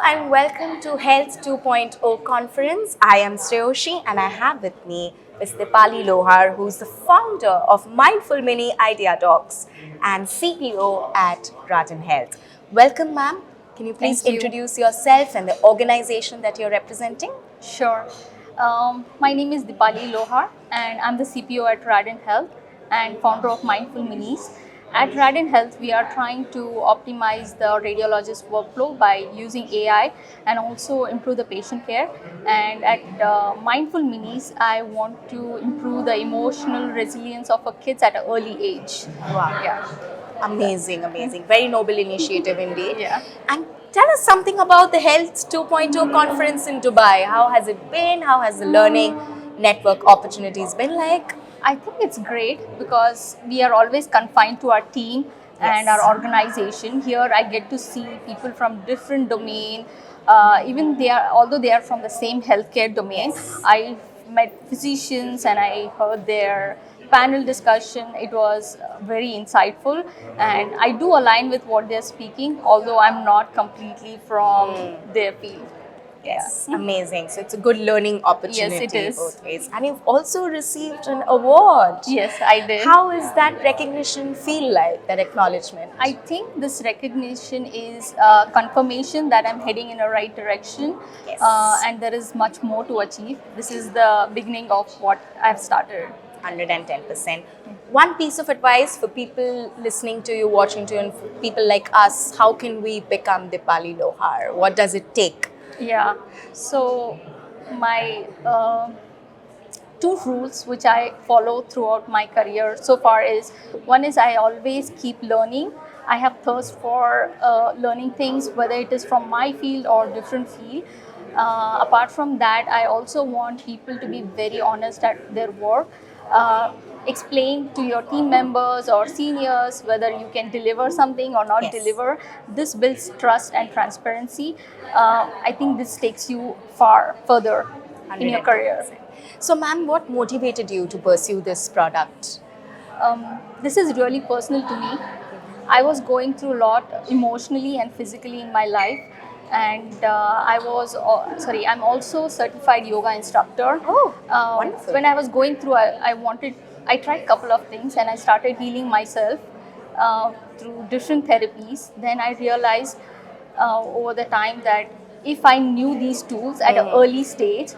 and welcome to Health 2.0 conference. I am Shreyoshi and I have with me Ms. Dipali Lohar, who's the founder of Mindful Mini Idea Talks and CPO at Rajan Health. Welcome, ma'am. Can you please Thank you. introduce yourself and the organization that you're representing? Sure. My name is Dipali Lohar and I'm the CPO at Radan Health and founder of Mindful Minis. At Radan Health, we are trying to optimize the radiologist workflow by using AI and also improve the patient care. And at Mindful Minis, I want to improve the emotional resilience of our kids at an early age. Wow. Yeah. Amazing, amazing. Very noble initiative indeed. Yeah. And tell us something about the Health 2.0 conference in Dubai. How has it been? How has the learning network opportunities been like? I think it's great because we are always confined to our team and Yes. our organization. Here, I get to see people from different domain. Even they are, although they are from the same healthcare domain, Yes. I met physicians and I heard their panel discussion. It was very insightful, and I do align with what they're speaking, although I'm not completely from their field. Yes, amazing. So it's a good learning opportunity Yes, it is. both ways. And you've also received an award. Yes, I did. How is that recognition feel like, that acknowledgement? I think this recognition is confirmation that I'm heading in the right direction, Yes. and there is much more to achieve. This is the beginning of what I've started. 110%. One piece of advice for people listening to you, watching to you, and for people like us, how can we become Dipali Lohar? What does it take? Yeah. So my two rules which I follow throughout my career so far is, one is I always keep learning. I have thirst for learning things, whether it is from my field or different field. Apart from that, I also want people to be very honest at their work. Explain to your team members or seniors whether you can deliver something or not Yes. deliver. This builds trust and transparency. I think this takes you far further in your career. So, ma'am, what motivated you to pursue this product? This is really personal to me. I was going through a lot emotionally and physically in my life, and I'm also certified yoga instructor. Oh, wonderful. When I was going through, I tried a couple of things, and I started healing myself through different therapies. Then I realized over the time that if I knew these tools at an early stage,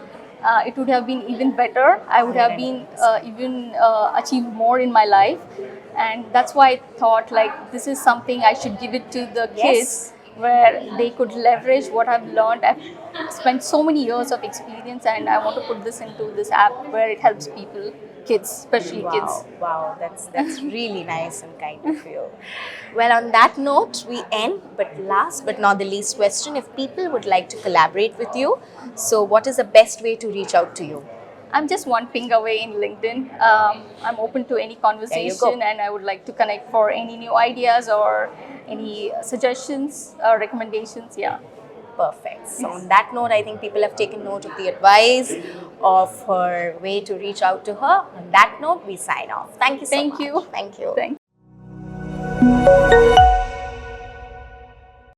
it would have been even better. I would have been even achieved more in my life, and that's why I thought like this is something I should give it to the kids, where they could leverage what I've learned. I've spent so many years of experience, and I want to put this into this app where it helps people, kids, especially kids. Wow, that's really nice and kind of you. Well, on that note, we end. But last but not the least question, if people would like to collaborate with you, so what is the best way to reach out to you? I'm just one ping away in LinkedIn. I'm open to any go. conversation, and I would like to connect for any new ideas or any suggestions or recommendations. Yeah. Perfect. So on that note, I think people have taken note of the advice of her way to reach out to her. On that note, we sign off. Thank you so much. Thank you. Thank you. Thank